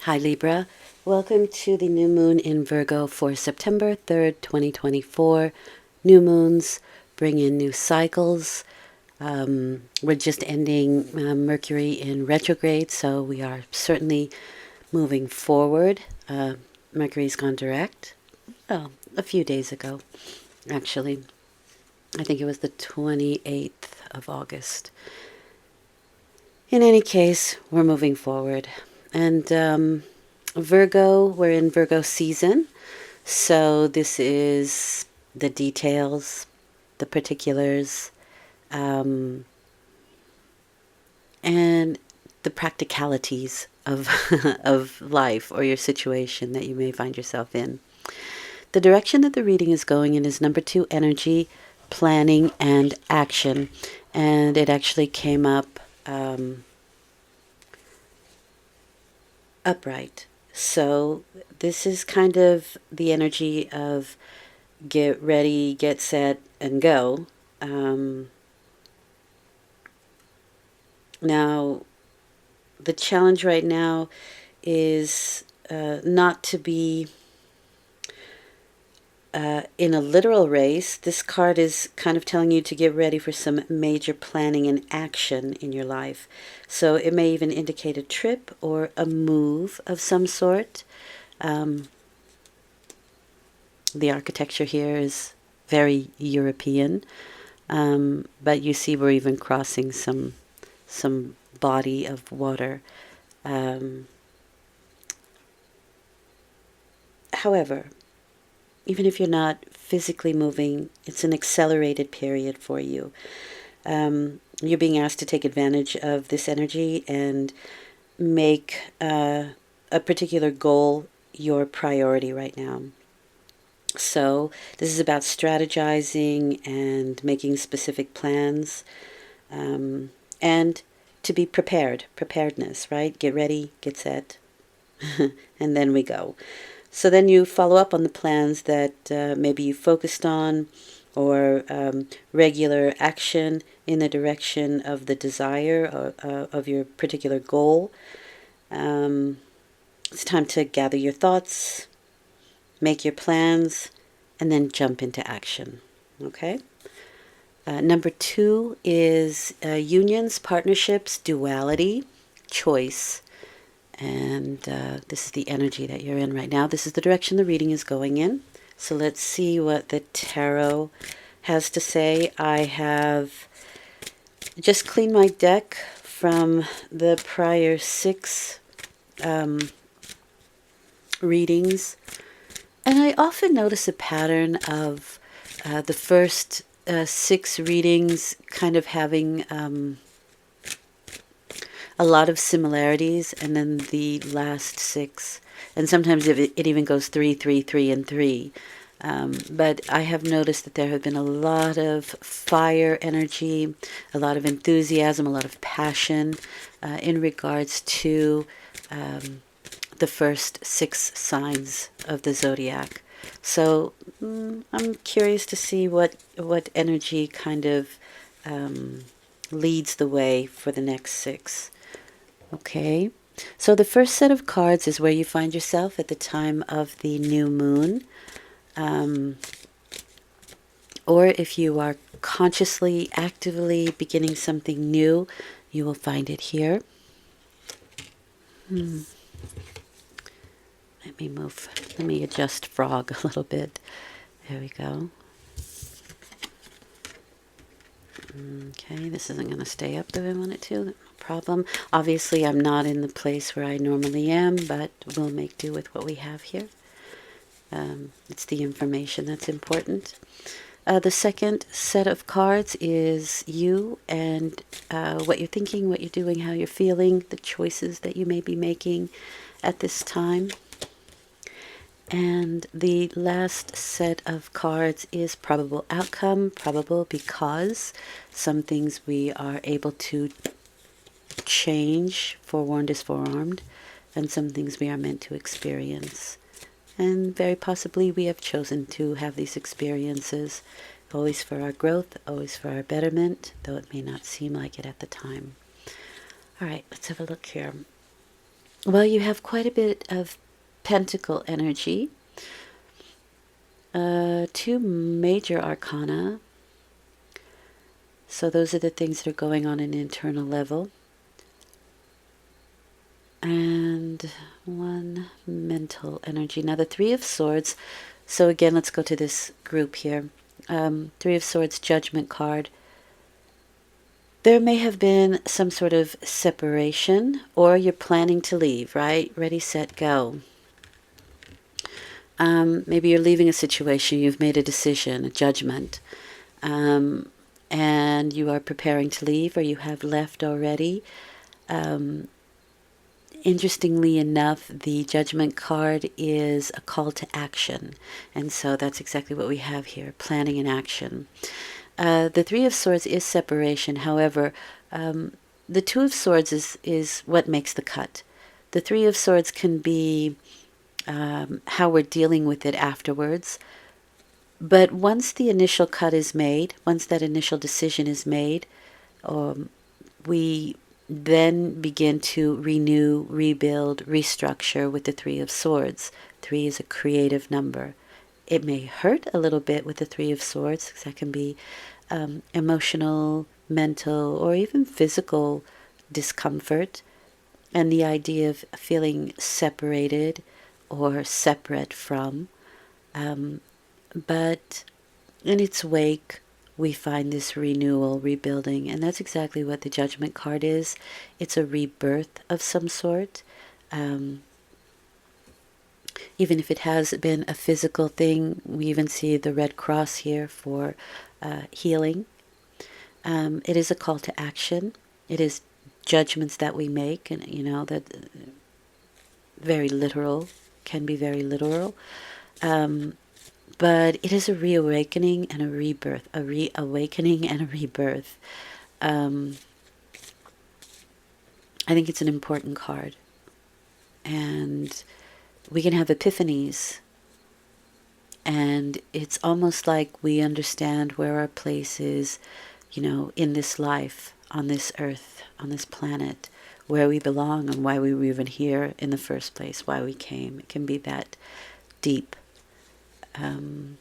Hi Libra, welcome to the new moon in Virgo for September 3rd, 2024. New moons bring in new cycles. We're just ending Mercury in retrograde, so we are certainly moving forward. Mercury's gone direct, a few days ago, actually. I think it was the 28th of August. In any case, we're moving forward. And Virgo, we're in Virgo season. So this is the details, the particulars, and the practicalities of, of life or your situation that you may find yourself in. The direction that the reading is going in is number 2, energy, planning, and action. And it actually came up upright. So this is kind of the energy of get ready, get set, and go. Now, the challenge right now is not to be in a literal race. This card is kind of telling you to get ready for some major planning and action in your life. So it may even indicate a trip or a move of some sort. The architecture here is very European, but you see we're even crossing some body of water. However, even if you're not physically moving, it's an accelerated period for you. You're being asked to take advantage of this energy and make a particular goal your priority right now. So this is about strategizing and making specific plans, and to be prepared, preparedness, right? Get ready, get set, and then we go. So then you follow up on the plans that maybe you focused on, or regular action in the direction of the desire of your particular goal. It's time to gather your thoughts, make your plans, and then jump into action. Okay? Number 2 is unions, partnerships, duality, choice. And this is the energy that you're in right now. This is the direction the reading is going in. So let's see what the tarot has to say. I have just cleaned my deck from the prior 6 readings. And I often notice a pattern of the first 6 readings kind of having a lot of similarities, and then the last 6, and sometimes it even goes 3, 3, 3, and 3. But I have noticed that there have been a lot of fire energy, a lot of enthusiasm, a lot of passion in regards to the first 6 signs of the zodiac. So I'm curious to see what energy kind of leads the way for the next 6. Okay, so the first set of cards is where you find yourself at the time of the new moon. Or if you are consciously, actively beginning something new, you will find it here. Let me adjust frog a little bit. There we go. Okay, this isn't going to stay up the way I want it to. No problem. Obviously, I'm not in the place where I normally am, but we'll make do with what we have here. It's the information that's important. The second set of cards is you and what you're thinking, what you're doing, how you're feeling, the choices that you may be making at this time. And the last set of cards is probable outcome, probable because some things we are able to change, forewarned is forearmed, and some things we are meant to experience. And very possibly we have chosen to have these experiences, always for our growth, always for our betterment, though it may not seem like it at the time. All right, let's have a look here. Well, you have quite a bit of pentacle energy. Two major arcana. So those are the things that are going on an internal level. And one mental energy. Now the Three of Swords. So again, let's go to this group here. Three of Swords, Judgment card. There may have been some sort of separation, or you're planning to leave, right? Ready, set, go. Maybe you're leaving a situation, you've made a decision, a judgment, and you are preparing to leave, or you have left already. Interestingly enough, the Judgment card is a call to action, and so that's exactly what we have here, planning and action. The Three of Swords is separation. However, the Two of Swords is what makes the cut. The Three of Swords can be how we're dealing with it afterwards. But once the initial cut is made, once that initial decision is made, we then begin to renew, rebuild, restructure with the Three of Swords. Three is a creative number. It may hurt a little bit with the Three of Swords, because that can be emotional, mental, or even physical discomfort. And the idea of feeling separated or separate from. But in its wake, we find this renewal, rebuilding, and that's exactly what the Judgment card is. It's a rebirth of some sort. Even if it has been a physical thing, we even see the Red Cross here for healing. It is a call to action. It is judgments that we make, and that very literal, can be very literal. But it is a reawakening and a rebirth, a reawakening and a rebirth. I think it's an important card. And we can have epiphanies. And it's almost like we understand where our place is, in this life, on this earth, on this planet, where we belong and why we were even here in the first place, why we came. It can be that deep. And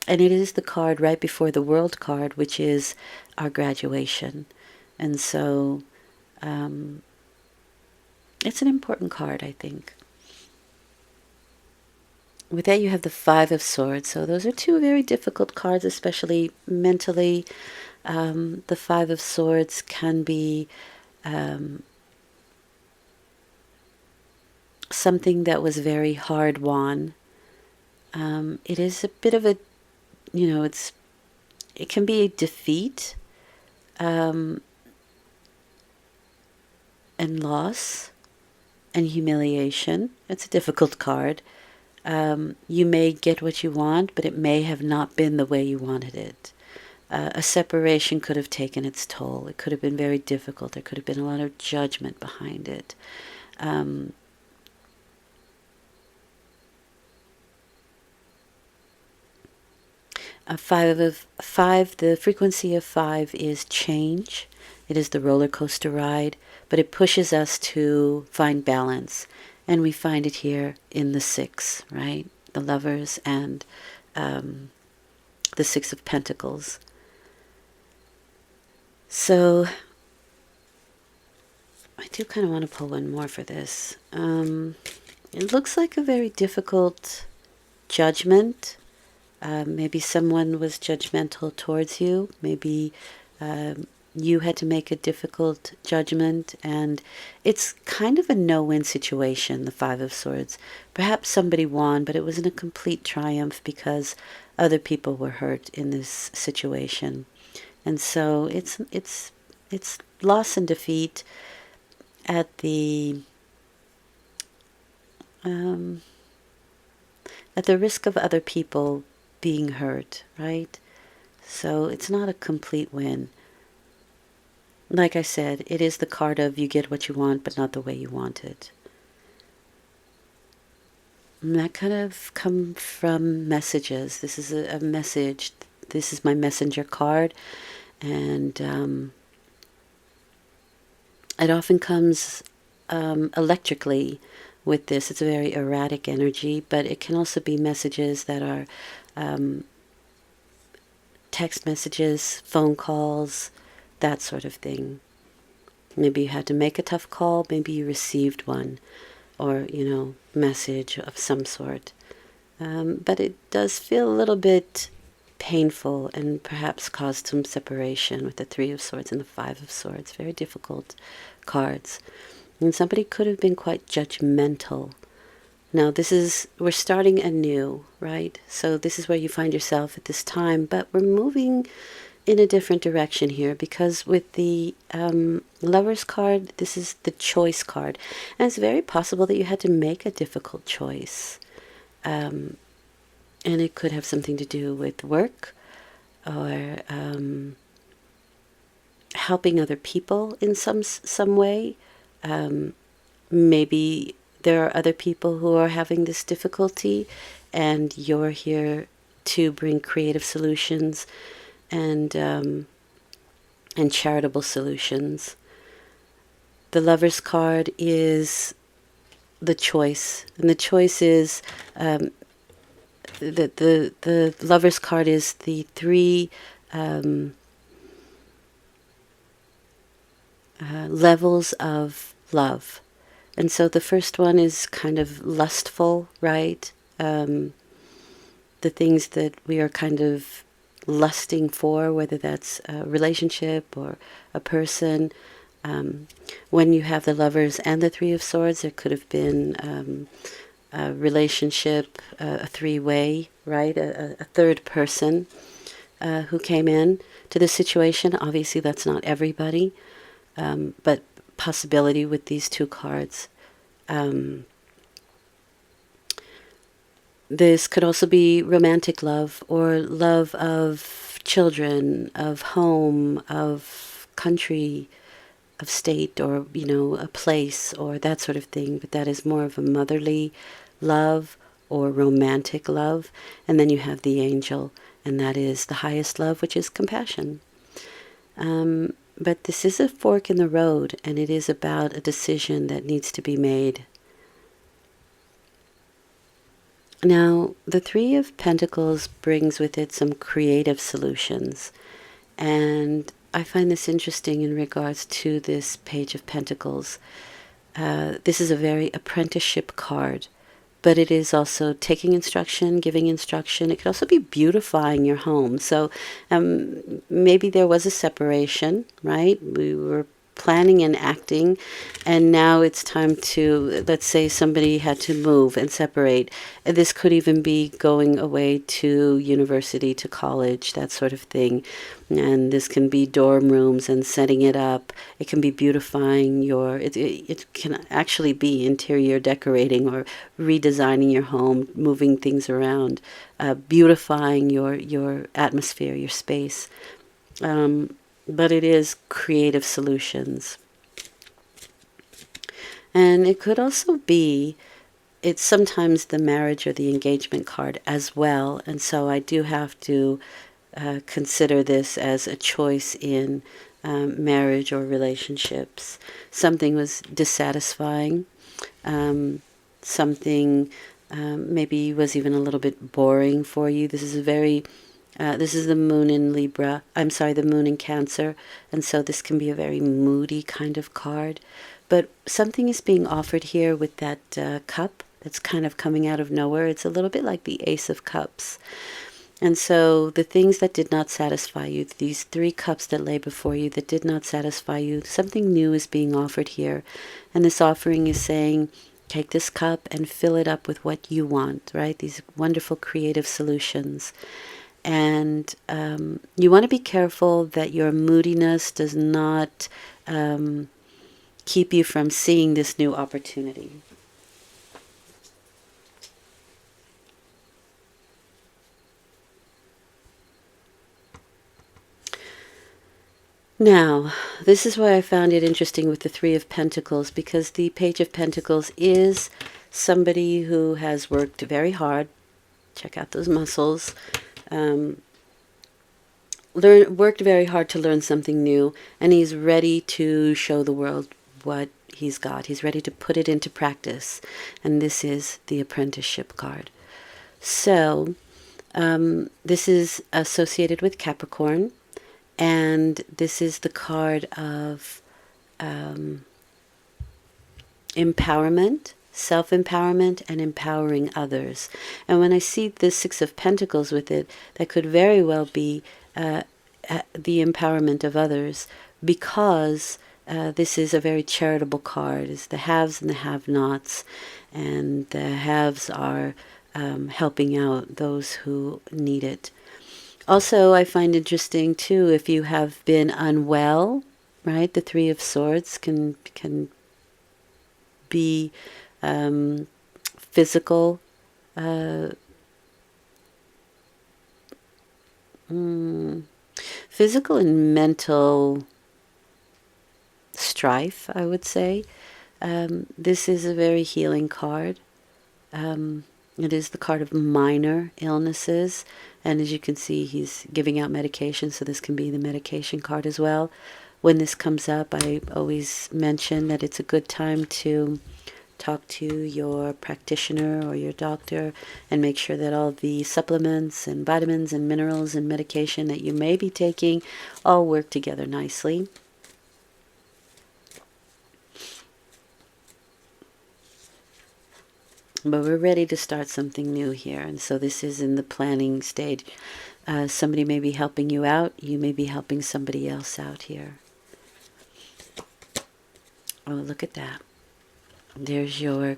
it is the card right before the World card, which is our graduation. And so it's an important card, I think. With that, you have the Five of Swords. So those are two very difficult cards, especially mentally. The Five of Swords can be something that was very hard won. It is a bit of a, it can be a defeat and loss and humiliation. It's a difficult card. You may get what you want, but it may have not been the way you wanted it. A separation could have taken its toll. It could have been very difficult. There could have been a lot of judgment behind it. The frequency of 5 is change. It is the roller coaster ride, but it pushes us to find balance. And we find it here in the 6, right? The Lovers and the 6 of Pentacles. So I do kind of want to pull one more for this. It looks like a very difficult judgment. Maybe someone was judgmental towards you. Maybe you had to make a difficult judgment, and it's kind of a no-win situation, the Five of Swords. Perhaps somebody won, but it wasn't a complete triumph because other people were hurt in this situation. And so it's loss and defeat at the risk of other people being hurt, right? So it's not a complete win. Like I said, it is the card of you get what you want, but not the way you want it. And that kind of come from messages. This is a message. This is my messenger card. And it often comes electrically with this. It's a very erratic energy, but it can also be messages that are text messages, phone calls, that sort of thing. Maybe you had to make a tough call, maybe you received one, or, message of some sort. But it does feel a little bit painful and perhaps caused some separation with the Three of Swords and the Five of Swords. Very difficult cards. And somebody could have been quite judgmental. Now, we're starting anew, right? So this is where you find yourself at this time, but we're moving in a different direction here, because with the Lover's card, this is the choice card. And it's very possible that you had to make a difficult choice. And it could have something to do with work or helping other people in some way. Maybe there are other people who are having this difficulty, and you're here to bring creative solutions and charitable solutions. The Lover's card is the choice, and the choice is the Lover's card is the three levels of love. And so the first one is kind of lustful, right? The things that we are kind of lusting for, whether that's a relationship or a person. When you have the Lovers and the Three of Swords, there could have been a relationship, a three-way, right? A third person who came in to the situation. Obviously, that's not everybody, but possibility with these two cards. This could also be romantic love, or love of children, of home, of country, of state, or, a place, or that sort of thing. But that is more of a motherly love or romantic love. And then you have the angel, and that is the highest love, which is compassion. But this is a fork in the road, and it is about a decision that needs to be made. Now, the Three of Pentacles brings with it some creative solutions. And I find this interesting in regards to this Page of Pentacles. This is a very apprenticeship card, but it is also taking instruction, giving instruction. It could also be beautifying your home. So maybe there was a separation, right? We were planning and acting, and now it's time to, let's say somebody had to move and separate. This could even be going away to university, to college, that sort of thing. And this can be dorm rooms and setting it up. It can be beautifying it can actually be interior decorating or redesigning your home, moving things around, beautifying your atmosphere, your space. But it is creative solutions. And it could also be, it's sometimes the marriage or the engagement card as well. And so I do have to consider this as a choice in marriage or relationships. Something was dissatisfying. Something maybe was even a little bit boring for you. This is this is the moon in Libra. The moon in Cancer. And so this can be a very moody kind of card. But something is being offered here with that cup that's kind of coming out of nowhere. It's a little bit like the Ace of Cups. And so the things that did not satisfy you, these three cups that lay before you that did not satisfy you, something new is being offered here. And this offering is saying, take this cup and fill it up with what you want, right? These wonderful creative solutions. And you want to be careful that your moodiness does not keep you from seeing this new opportunity. Now, this is why I found it interesting with the Three of Pentacles, because the Page of Pentacles is somebody who has worked very hard. Check out those muscles. Worked very hard to learn something new, and he's ready to show the world what he's got. He's ready to put it into practice. And this is the apprenticeship card. So this is associated with Capricorn, and this is the card of empowerment, self-empowerment, and empowering others. And when I see the Six of Pentacles with it, that could very well be the empowerment of others, because this is a very charitable card. It's the haves and the have-nots, and the haves are helping out those who need it. Also, I find interesting too, if you have been unwell, right? The Three of Swords can be physical physical and mental strife, I would say. This is a very healing card. It is the card of minor illnesses, and as you can see, he's giving out medication, so this can be the medication card as well. When this comes up, I always mention that it's a good time to talk to your practitioner or your doctor and make sure that all the supplements and vitamins and minerals and medication that you may be taking all work together nicely. But we're ready to start something new here, and so this is in the planning stage. Somebody may be helping you out. You may be helping somebody else out here. Oh, look at that. There's your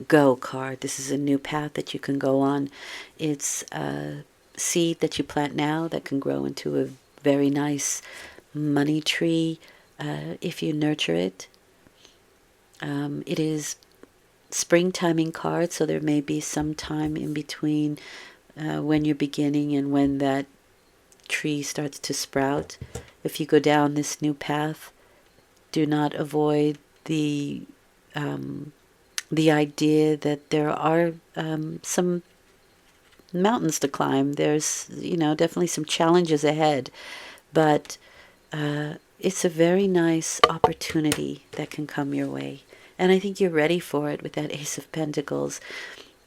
go card. This is a new path that you can go on. It's a seed that you plant now that can grow into a very nice money tree if you nurture it. It is spring timing card, so there may be some time in between when you're beginning and when that tree starts to sprout. If you go down this new path, do not avoid the idea that there are some mountains to climb. There's, definitely some challenges ahead, but it's a very nice opportunity that can come your way. And I think you're ready for it with that Ace of Pentacles.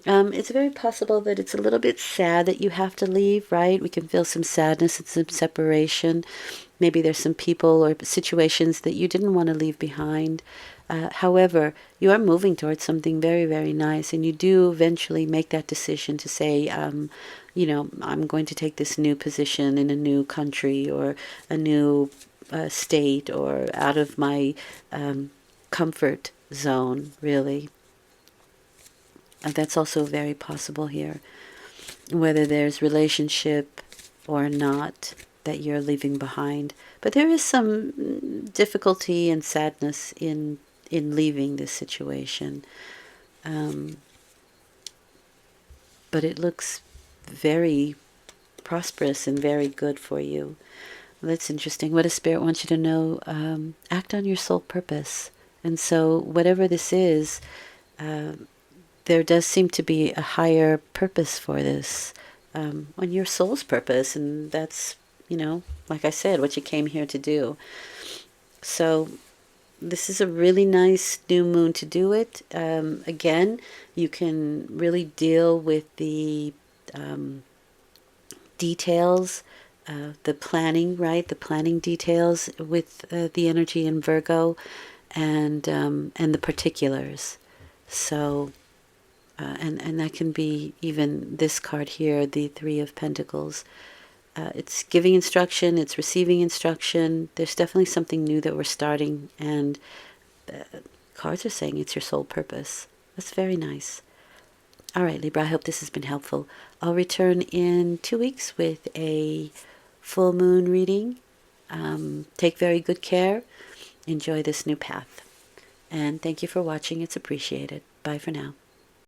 It's very possible that it's a little bit sad that you have to leave, right? We can feel some sadness and some separation. Maybe there's some people or situations that you didn't want to leave behind. However, you are moving towards something very, very nice, and you do eventually make that decision to say, I'm going to take this new position in a new country or a new state, or out of my comfort zone, really. That's also very possible here. Whether there's relationship or not that you're leaving behind. But there is some difficulty and sadness in leaving this situation. But it looks very prosperous and very good for you. That's interesting. What does Spirit want you to know? Act on your soul purpose. And so whatever this is, there does seem to be a higher purpose for this, on your soul's purpose. And that's, like I said, what you came here to do. So this is a really nice new moon to do it. Again, you can really deal with the details, the planning, right? The planning details with the energy in Virgo, and the particulars. So, and that can be even this card here, the Three of Pentacles. It's giving instruction, it's receiving instruction. There's definitely something new that we're starting, and cards are saying it's your sole purpose. That's very nice. All right, Libra, I hope this has been helpful. I'll return in 2 weeks with a full moon reading. Take very good care. Enjoy this new path. And thank you for watching. It's appreciated. Bye for now.